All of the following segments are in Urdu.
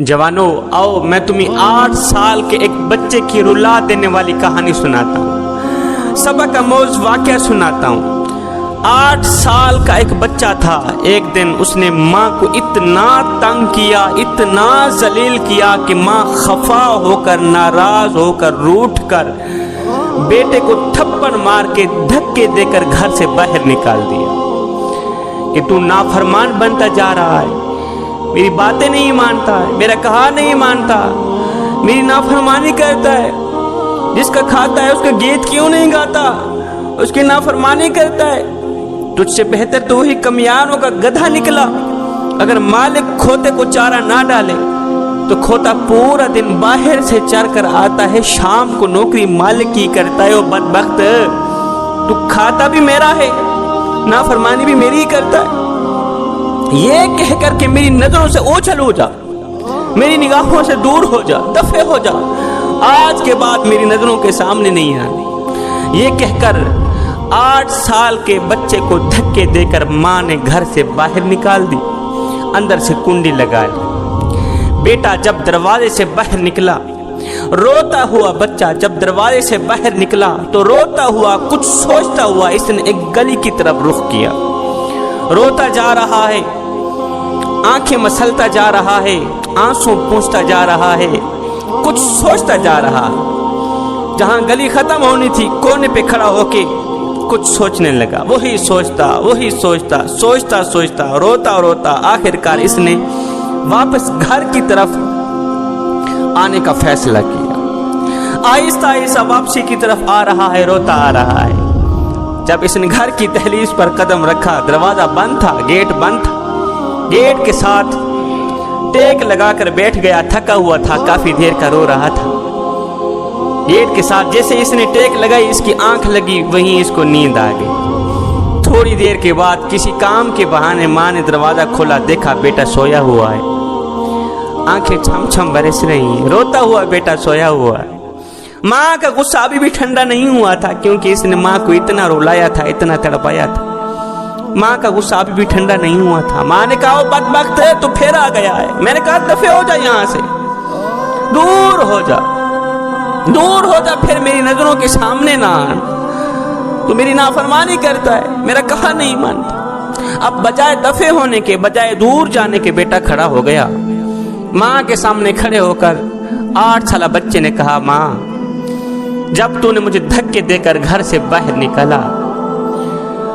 جوانو آؤ میں تمہیں 8 سال کے ایک بچے کی رلا دینے والی کہانی سناتا ہوں، سبق آموز واقعہ سناتا ہوں۔ 8 سال کا ایک بچہ تھا۔ ایک دن اس نے ماں کو اتنا تنگ کیا، اتنا ذلیل کیا کہ ماں خفا ہو کر، ناراض ہو کر، روٹھ کر بیٹے کو تھپڑ مار کے دھکے دے کر گھر سے باہر نکال دیا کہ تو نافرمان بنتا جا رہا ہے، میری باتیں نہیں مانتا ہے، میرا کہا نہیں مانتا، میری نافرمانی کرتا ہے، جس کا کھاتا ہے اس کا گیت کیوں نہیں گاتا، اس کی نافرمانی کرتا ہے، تجھ سے بہتر تو وہی کمیانوں کا گدھا نکلا۔ اگر مالک کھوتے کو چارہ نہ ڈالے تو کھوتا پورا دن باہر سے چر کر آتا ہے، شام کو نوکری مالک کی کرتا ہے۔ او بدبخت، تو کھاتا بھی میرا ہے، نافرمانی بھی میری ہی کرتا ہے۔ یہ کہہ کر کہ میری نظروں سے اوچھل ہو جا، میری نگاہوں سے دور ہو جا، دفع ہو جا، آج کے بعد میری نظروں کے سامنے نہیں آنی، یہ کہہ کر 8 سال کے بچے کو دھکے دے کر ماں نے گھر سے باہر نکال دی، اندر سے کنڈی لگا لی۔ بیٹا جب دروازے سے باہر نکلا، روتا ہوا بچہ جب دروازے سے باہر نکلا تو روتا ہوا، کچھ سوچتا ہوا اس نے ایک گلی کی طرف رخ کیا۔ روتا جا رہا ہے، آنکھیں مسلتا جا رہا ہے، آنسو پونچھتا جا رہا ہے، کچھ سوچتا جا رہا۔ جہاں گلی ختم ہونی تھی کونے پہ کھڑا ہو کے کچھ سوچنے لگا، وہی سوچتا، سوچتا، روتا، آخرکار اس نے واپس گھر کی طرف آنے کا فیصلہ کیا۔ آہستہ واپسی کی طرف آ رہا ہے، روتا آ رہا ہے۔ جب اس نے گھر کی دہلیز پر قدم رکھا، دروازہ بند تھا، گیٹ بند تھا، گیٹ کے ساتھ ٹیک لگا کر بیٹھ گیا، تھکا ہوا تھا، کافی دیر کا رو رہا تھا۔ گیٹ کے ساتھ جیسے اس نے ٹیک لگائی، اس کی آنکھ لگی، وہیں اس کو نیند آ گئی۔ تھوڑی دیر کے بعد کسی کام کے بہانے ماں نے دروازہ کھولا، دیکھا بیٹا سویا ہوا ہے، آنکھیں چھم چھم برس رہی ہیں، روتا ہوا بیٹا سویا ہوا ہے۔ ماں کا غصہ ابھی بھی ٹھنڈا نہیں ہوا تھا، کیونکہ اس نے ماں کو اتنا رلایا تھا، اتنا تڑپایا تھا۔ ماں کا غصہ ابھی بھی ٹھنڈا نہیں ہوا تھا۔ ماں نے کہا، او بدبخت ہے، تو پھر آ گیا ہے۔ میں نے کہا دفع ہو جا، یہاں سے دور ہو جا، پھر میری نظروں کے سامنے نہ آ، تو میری نافرمانی کرتا ہے، میرا کہا نہیں مانتا۔ اب بجائے دفع ہونے کے، بجائے دور جانے کے، بیٹا کھڑا ہو گیا۔ ماں کے سامنے کھڑے ہو کر 8 سالہ بچے نے کہا، ماں جب تو نے مجھے دھکے دے کر گھر سے باہر نکالا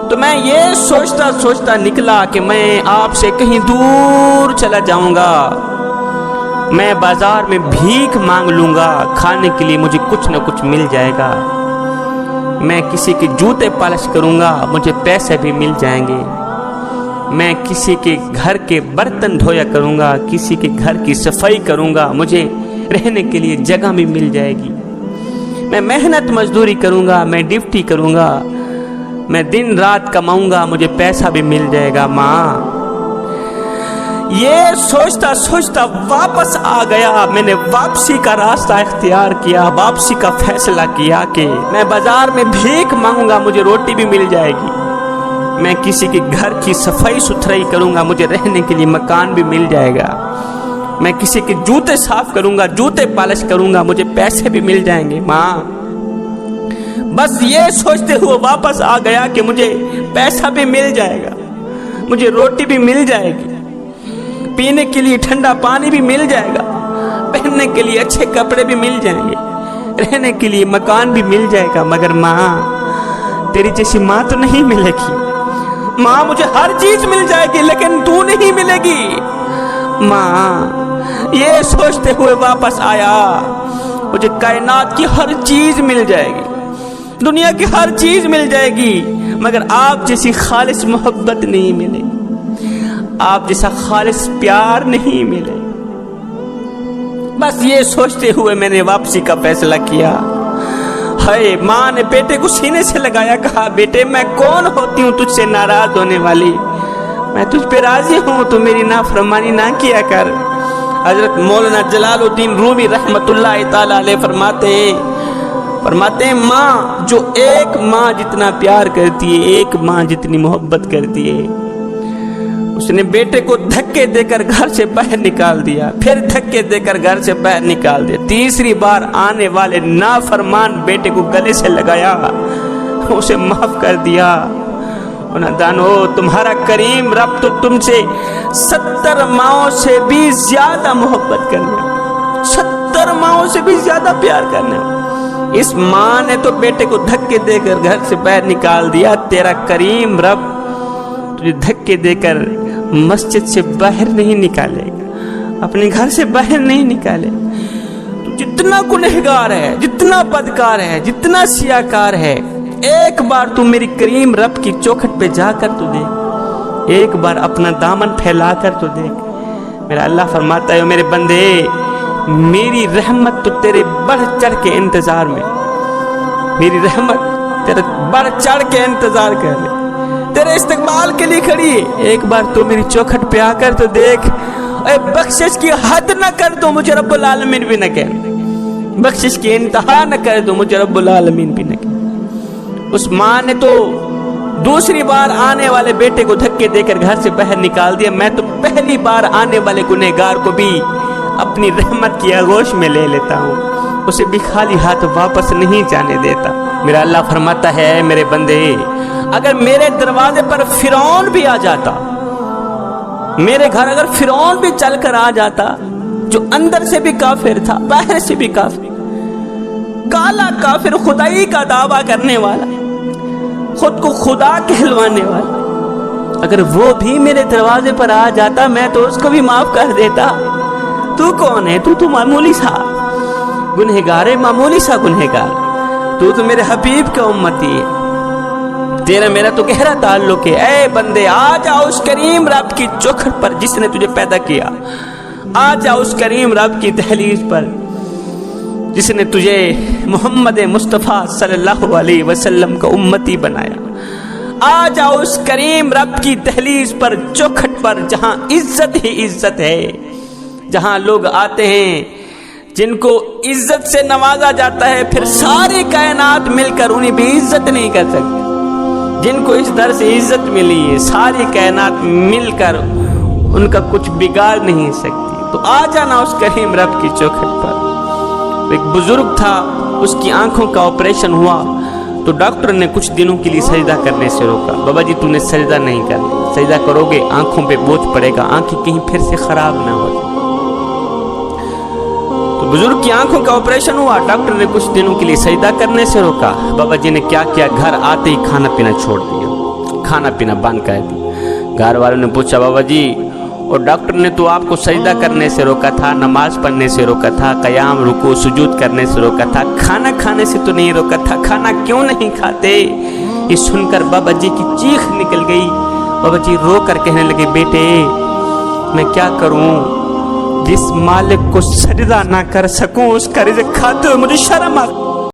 تو میں یہ سوچتا نکلا کہ میں آپ سے کہیں دور چلا جاؤں گا، میں بازار میں بھیک مانگ لوں گا، کھانے کے لیے مجھے کچھ نہ کچھ مل جائے گا، میں کسی کے جوتے پالش کروں گا، مجھے پیسے بھی مل جائیں گے، میں کسی کے گھر کے برتن دھویا کروں گا، کسی کے گھر کی صفائی کروں گا، مجھے رہنے کے لیے جگہ بھی مل جائے گی، میں محنت مزدوری کروں گا، میں ڈیوٹی کروں گا، میں دن رات کماؤں گا، مجھے پیسہ بھی مل جائے گا۔ ماں یہ سوچتا واپس آ گیا۔ میں نے واپسی کا راستہ اختیار کیا، واپسی کا فیصلہ کیا کہ میں بازار میں بھیک مانگوں گا، مجھے روٹی بھی مل جائے گی، میں کسی کے گھر کی صفائی ستھرائی کروں گا، مجھے رہنے کے لیے مکان بھی مل جائے گا، میں کسی کے جوتے صاف کروں گا، جوتے پالش کروں گا، مجھے پیسے بھی مل جائیں گے۔ ماں بس یہ سوچتے ہوئے واپس آ گیا کہ مجھے پیسہ بھی مل جائے گا، مجھے روٹی بھی مل جائے گی، پینے کے لیے ٹھنڈا پانی بھی مل جائے گا، پہننے کے لیے اچھے کپڑے بھی مل جائیں گے، رہنے کے لیے مکان بھی مل جائے گا۔ مگر ماں تیری جیسی ماں تو نہیں ملے گی، ماں مجھے ہر چیز مل جائے گی لیکن تو نہیں ملے گی۔ ماں یہ سوچتے ہوئے واپس آیا، مجھے کائنات کی ہر چیز مل جائے گی، دنیا کی ہر چیز مل جائے گی، مگر آپ جیسی خالص محبت نہیں ملے گی، آپ جیسا خالص پیار نہیں ملے۔ بس یہ سوچتے ہوئے میں نے واپسی کا فیصلہ کیا۔ ہائے، ماں نے بیٹے کو سینے سے لگایا، کہا، بیٹے میں کون ہوتی ہوں تجھ سے ناراض ہونے والی، میں تجھ پہ راضی ہوں، تو میری نافرمانی نہ کیا کر۔ حضرت مولانا جلال الدین رومی رحمت اللہ تعالی علیہ فرماتے ہیں، ماں جو ایک ماں جتنا پیار کرتی ہے، ایک ماں جتنی محبت کرتی ہے، اس نے بیٹے کو دھکے دھکے دے کر گھر سے باہر نکال دیا، پھر دھکے دے کر گھر سے باہر نکال دیا، تیسری بار آنے والے نافرمان بیٹے کو گلے سے لگایا، اسے معاف کر دیا۔ نادانو، تمہارا کریم رب تو تم سے 70 ماؤں سے بھی زیادہ محبت کرنے، 70 ماؤں سے بھی زیادہ پیار کرنے۔ اس ماں نے تو بیٹے کو دھکے دے کر گھر سے باہر نکال دیا، تیرا کریم رب تجھے دھکے دے کر مسجد سے باہر نہیں نکالے گا، اپنے گھر سے باہر نہیں نکالے۔ تو جتنا گنہگار ہے، جتنا بدکار ہے، جتنا سیاکار ہے، ایک بار تو میری کریم رب کی چوکھٹ پہ جا کر تو دیکھ، ایک بار اپنا دامن پھیلا کر تو دیکھ۔ میرا اللہ فرماتا ہے میرے بندے، میری رحمت تو تیرے بڑھ چڑھ کے انتظار میں، میری رحمت تیرے بڑھ چڑھ کے انتظار کر رہے، تیرے استقبال کے لیے کھڑی ہے۔ ایک بار تو میری چوکھٹ پہ آ کر تو دیکھ، اے بخشش کی حد نہ کر دو مجھے رب العالمین بھی نہ کہہ، بخشش کی انتہا نہ کر دو مجھے رب العالمین بھی نہ کہہ۔ اس ماں نے تو دوسری بار آنے والے بیٹے کو دھکے دے کر گھر سے باہر نکال دیا، میں تو پہلی بار آنے والے گنہگار کو بھی اپنی رحمت کی آغوش میں لے لیتا ہوں، اسے بھی خالی ہاتھ واپس نہیں جانے دیتا۔ میرا اللہ فرماتا ہے میرے بندے، اگر میرے دروازے پر فرعون بھی آ جاتا، میرے گھر اگر فرعون بھی چل کر آ جاتا، جو اندر سے بھی کافر تھا باہر سے بھی کافر، کالا کافر، خدائی کا دعویٰ کرنے والا، خود کو خدا کہلوانے والا، اگر وہ بھی میرے دروازے پر آ جاتا میں تو اس کو بھی معاف کر دیتا۔ تو کون ہے؟ تو معمولی سا گنہگار ہے، معمولی سا گنہگار، تو میرے حبیب کا امتی ہے، تیرا میرا تو گہرا تعلق ہے۔ اے بندے، آ جاؤ اس کریم رب کی چوکھٹ پر جس نے تجھے پیدا کیا، آ جاؤ اس کریم رب کی دہلیز پر جس نے تجھے محمد مصطفیٰ صلی اللہ علیہ وسلم کا امتی بنایا، آ جاؤ اس کریم رب کی دہلیز پر، چوکھٹ پر، جہاں عزت ہی عزت ہے، جہاں لوگ آتے ہیں جن کو عزت سے نوازا جاتا ہے، پھر ساری کائنات مل کر انہیں بھی عزت نہیں کر سکتی، جن کو اس در سے عزت ملی ہے ساری کائنات مل کر ان کا کچھ بگاڑ نہیں سکتی۔ تو آ جانا اس کریم رب کی چوکھٹ پر۔ ایک بزرگ تھا، اس کی آنکھوں کا آپریشن ہوا تو ڈاکٹر نے کچھ دنوں کے لیے سجدہ کرنے سے روکا، بابا جی تو نے سجدہ نہیں کرنا، سجدہ کرو گے آنکھوں پہ بوجھ پڑے گا، آنکھیں کہیں پھر سے خراب نہ ہو جائیں۔ تو بزرگ کی آنکھوں کا آپریشن ہوا، ڈاکٹر نے کچھ دنوں کے لیے سجدہ کرنے سے روکا، بابا جی نے کیا کیا، گھر آتے ہی کھانا پینا چھوڑ دیا، کھانا پینا بند کر دیا۔ گھر والوں نے پوچھا بابا جی، اور ڈاکٹر نے تو آپ کو سجدہ کرنے سے روکا تھا، نماز پڑھنے سے روکا تھا، قیام رکوع سجود کرنے سے روکا تھا، کھانا کھانے سے تو نہیں روکا تھا، کھانا کیوں نہیں کھاتے؟ یہ سن کر بابا جی کی چیخ نکل گئی، بابا جی رو کر کہنے لگے بیٹے میں کیا کروں، جس مالک کو سجدہ نہ کر سکوں اس کا رزق کھاتے ہوئے مجھے شرم آتی۔